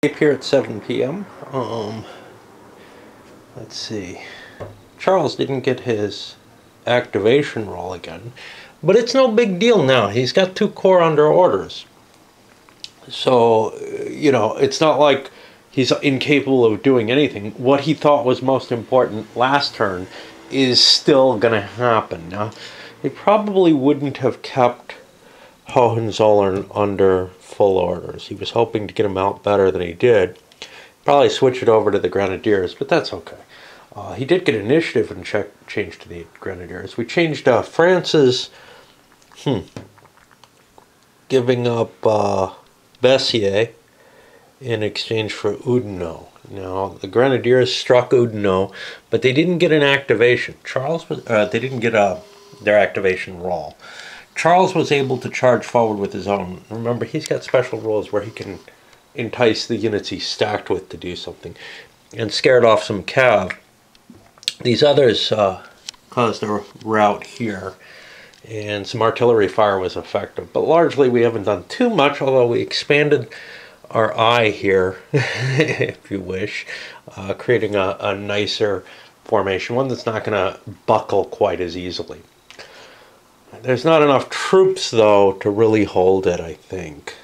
Here at 7 p.m. Let's see. Charles didn't get his activation roll again, but it's no big deal now. He's got 2 corps under orders. So, you know, it's not like he's incapable of doing anything. What he thought was most important last turn is still going to happen. Now, he probably wouldn't have kept Hohenzollern under full orders. He was hoping to get him out better than he did. Probably switch it over to the Grenadiers, but that's okay. He did get initiative and changed to the Grenadiers. We changed France's giving up Bessier in exchange for Oudinot. Now, the Grenadiers struck Oudinot, but they didn't get an activation. They didn't get their activation roll. Charles was able to charge forward with his own. Remember, he's got special rules where he can entice the units he's stacked with to do something, and scared off some cav. These others caused a rout here, and some artillery fire was effective. But largely, we haven't done too much, although we expanded our eye here, if you wish, creating a nicer formation, one that's not going to buckle quite as easily. There's not enough troops, though, to really hold it, I think.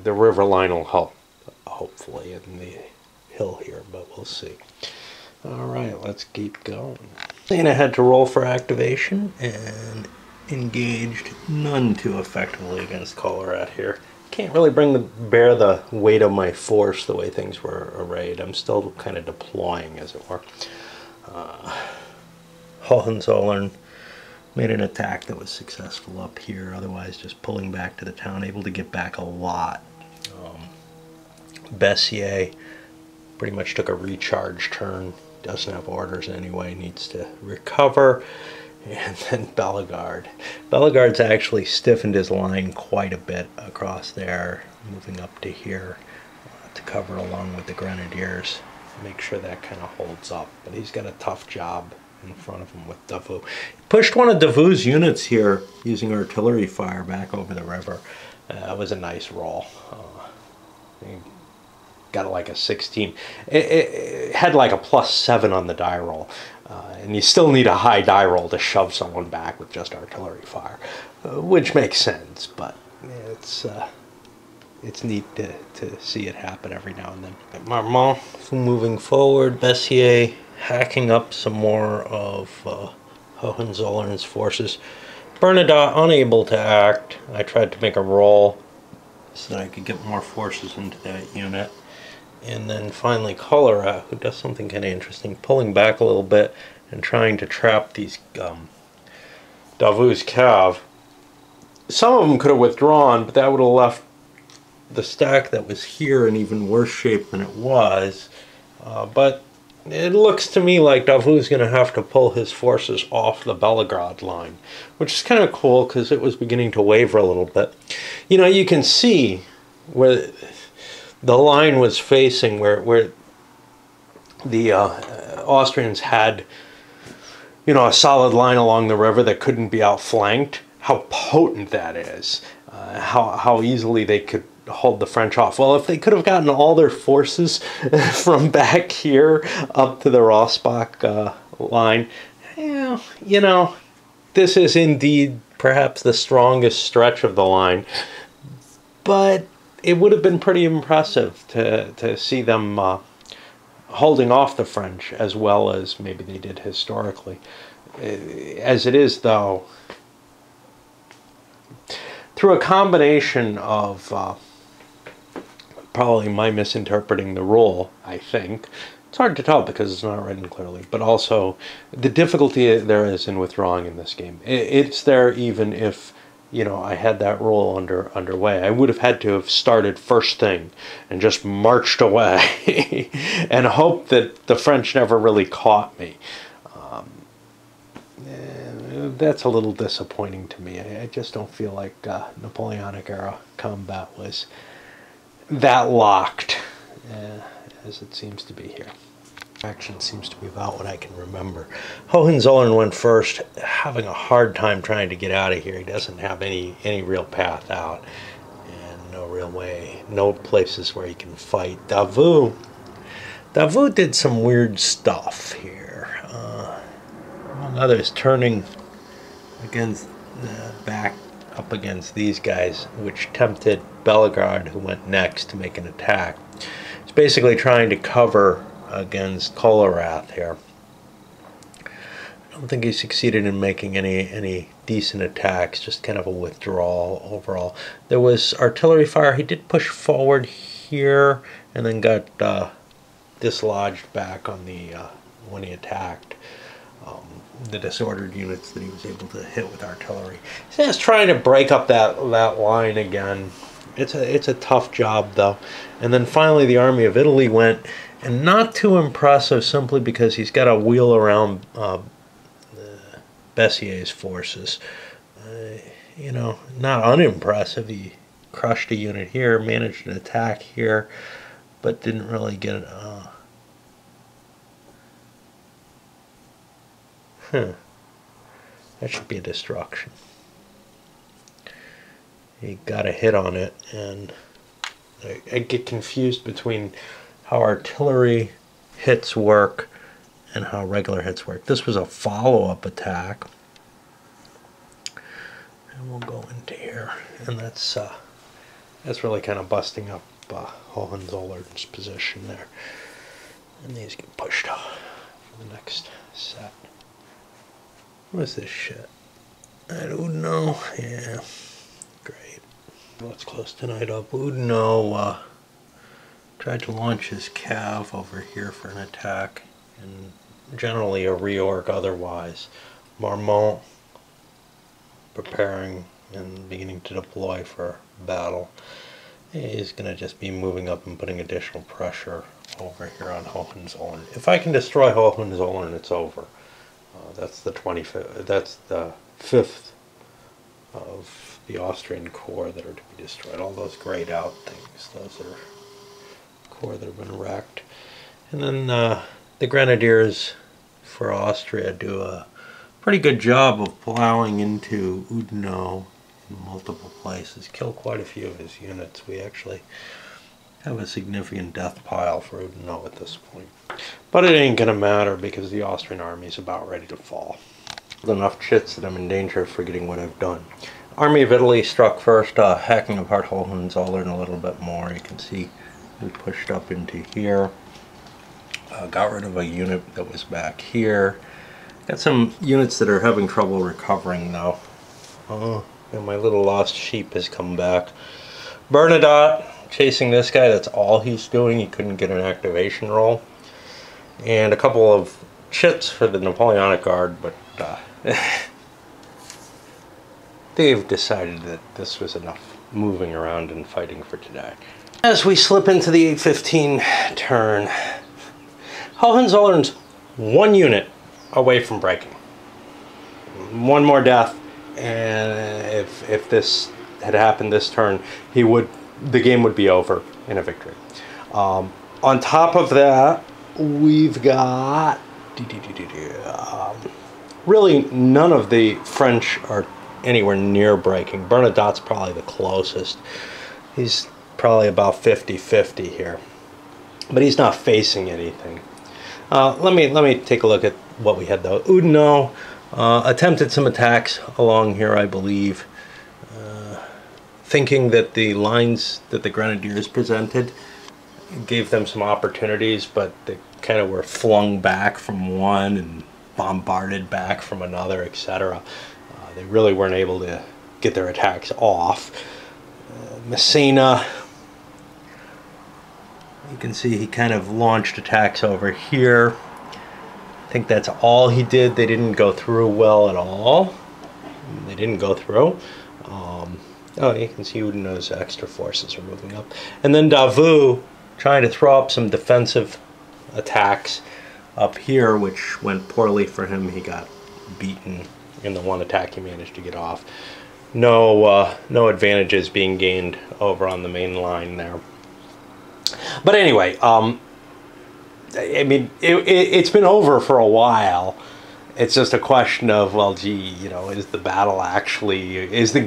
The river line will help, hopefully, in the hill here, but we'll see. All right, let's keep going. And I had to roll for activation, and engaged none too effectively against Colorado here. Can't really bear the weight of my force the way things were arrayed. I'm still kind of deploying, as it were. Hohenzollern made an attack that was successful up here, otherwise just pulling back to the town, able to get back a lot. Bessier pretty much took a recharge turn, doesn't have orders anyway, needs to recover. And then Bellegarde. Bellegarde's actually stiffened his line quite a bit across there, moving up to here to cover along with the Grenadiers. Make sure that kind of holds up. But he's got a tough job in front of him with Davout. He pushed one of Davout's units here using artillery fire back over the river. That was a nice roll. He got like a 16. It had like a +7 on the die roll. And you still need a high die roll to shove someone back with just artillery fire, which makes sense, but it's neat to see it happen every now and then. Marmont moving forward, Bessier hacking up some more of Hohenzollern's forces. Bernadotte unable to act. I tried to make a roll so that I could get more forces into that unit. And then finally Colorado, who does something kind of interesting, pulling back a little bit and trying to trap these Davout's cav. Some of them could have withdrawn, but that would have left the stack that was here in even worse shape than it was. But it looks to me like Davout's going to have to pull his forces off the Bellegarde line, which is kind of cool because it was beginning to waver a little bit. You know, you can see where the line was facing, where the Austrians had, you know, a solid line along the river that couldn't be outflanked. How potent that is. How easily they could hold the French off. Well, if they could have gotten all their forces from back here up to the Rossbach line, yeah, you know, this is indeed perhaps the strongest stretch of the line. But it would have been pretty impressive to see them holding off the French as well as maybe they did historically. As it is, though, through a combination of probably my misinterpreting the rule, I think, it's hard to tell because it's not written clearly, but also the difficulty there is in withdrawing in this game. It's there even if, you know, I had that rule underway. I would have had to have started first thing and just marched away and hoped that the French never really caught me. That's a little disappointing to me. I just don't feel like Napoleonic era combat was that locked as it seems to be here. Action seems to be about what I can remember. Hohenzollern went first, having a hard time trying to get out of here. He doesn't have any real path out. And no real way, no places where he can fight. Davout did some weird stuff here. Among others, turning against back up against these guys, which tempted Bellegarde, who went next, to make an attack. He's basically trying to cover against Kolarath here. I don't think he succeeded in making any decent attacks, just kind of a withdrawal overall. There was artillery fire. He did push forward here and then got dislodged back on the when he attacked the disordered units that he was able to hit with artillery. He's just trying to break up that line again. It's a tough job though. And then finally the Army of Italy went, and not too impressive simply because he's got to wheel around Bessier's forces. You know, not unimpressive. He crushed a unit here, managed an attack here, but didn't really get that should be a destruction. He got a hit on it, and I get confused between how artillery hits work and how regular hits work. This was a follow-up attack, and we'll go into here, and that's really kind of busting up Hohenzollerns' position there, and these get pushed off for the next set. What's this shit? I don't know. Yeah, great. Let's close tonight up. Oudinot tried to launch his cav over here for an attack, and generally a reorg otherwise. Marmont preparing and beginning to deploy for battle. He's going to just be moving up and putting additional pressure over here on Hohenzollern. If I can destroy Hohenzollern, it's over. That's the 25th. That's the 5th of the Austrian corps that are to be destroyed. All those grayed out things, those are corps that have been wrecked. And then the Grenadiers for Austria do a pretty good job of plowing into Oudinot in multiple places. Kill quite a few of his units. We actually have a significant death pile for Oudinot at this point. But it ain't gonna matter because the Austrian army is about ready to fall. There's enough chits that I'm in danger of forgetting what I've done. Army of Italy struck first, hacking apart Hohenzollern a little bit more. You can see we pushed up into here. Got rid of a unit that was back here. Got some units that are having trouble recovering though. And my little lost sheep has come back. Bernadotte chasing this guy, that's all he's doing. He couldn't get an activation roll. And a couple of chits for the Napoleonic Guard, but they've decided that this was enough moving around and fighting for today. As we slip into the 8:15 turn, Hohenzollern's one unit away from breaking. One more death, and if this had happened this turn, the game would be over in a victory. On top of that, we've got really none of the French are anywhere near breaking. Bernadotte's probably the closest. He's probably about 50-50 here, but he's not facing anything. Let me take a look at what we had though. Oudinot attempted some attacks along here, I believe, thinking that the lines that the Grenadiers presented gave them some opportunities, but they kind of were flung back from one and bombarded back from another, etc. They really weren't able to get their attacks off. Messina, you can see he kind of launched attacks over here. I think that's all he did. They didn't go through well at all. They didn't go through. Oh, you can see Oudinot's extra forces are moving up. And then Davout trying to throw up some defensive attacks up here, which went poorly for him. He got beaten in the one attack he managed to get off. No advantages being gained over on the main line there. But anyway, I mean, it's been over for a while, It's just a question of, well, gee, you know, is the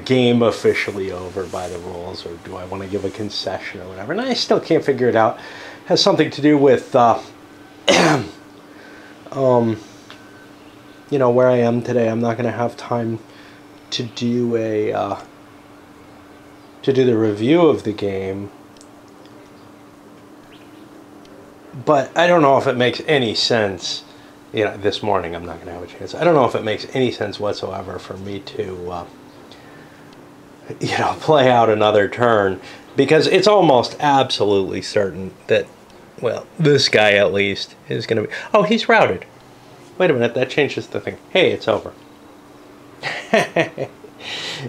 game officially over by the rules, or do I want to give a concession or whatever? And I still can't figure it out. It has something to do with, you know, where I am today. I'm not going to have time to do the review of the game. But I don't know if it makes any sense. You know, this morning I'm not going to have a chance. I don't know if it makes any sense whatsoever for me to, you know, play out another turn, because it's almost absolutely certain that, well, this guy at least is going to be... Oh, he's routed. Wait a minute, that changes the thing. Hey, it's over. An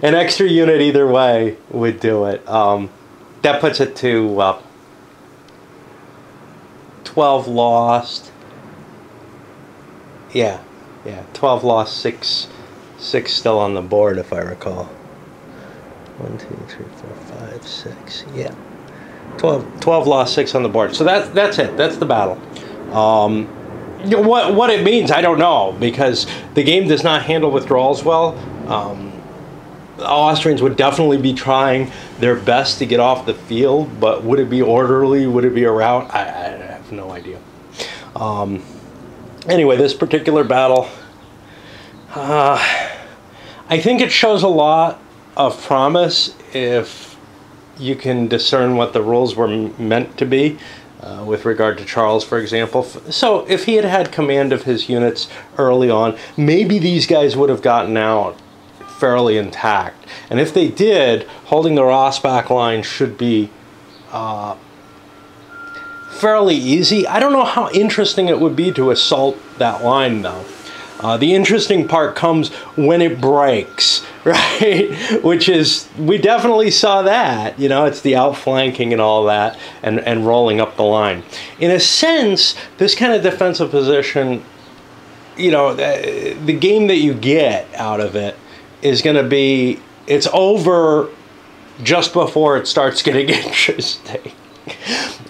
extra unit either way would do it. That puts it to 12 lost. Yeah, 12 lost, 6 still on the board, if I recall. 1, 2, 3, 4, 5, 6. Yeah, 12 lost, 6 on the board. So that's it. That's the battle. What it means, I don't know, because the game does not handle withdrawals well. The Austrians would definitely be trying their best to get off the field, but would it be orderly? Would it be a rout? I have no idea. Anyway, this particular battle, I think it shows a lot of promise if you can discern what the rules were meant to be, with regard to Charles, for example. So if he had had command of his units early on, maybe these guys would have gotten out fairly intact. And if they did, holding the Rossbach line should be fairly easy. I don't know how interesting it would be to assault that line, though. The interesting part comes when it breaks, right? Which is, we definitely saw that. You know, it's the outflanking and all that, and rolling up the line. In a sense, this kind of defensive position, you know, the game that you get out of it is going to be, it's over just before it starts getting interesting.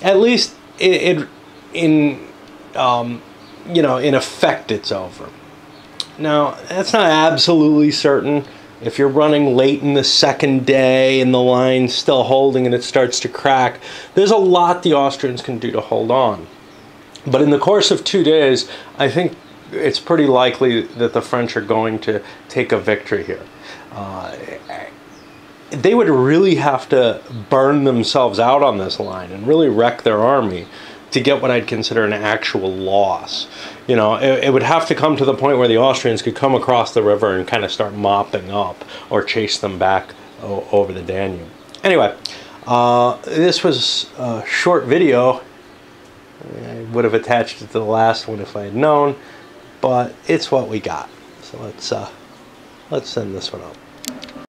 At least in effect, it's over. Now, that's not absolutely certain. If you're running late in the second day and the line's still holding and it starts to crack, there's a lot the Austrians can do to hold on. But in the course of 2 days, I think it's pretty likely that the French are going to take a victory here. They would really have to burn themselves out on this line and really wreck their army to get what I'd consider an actual loss. You know, it would have to come to the point where the Austrians could come across the river and kind of start mopping up or chase them back over the Danube. Anyway, this was a short video. I would have attached it to the last one if I had known, but it's what we got. So let's send this one up.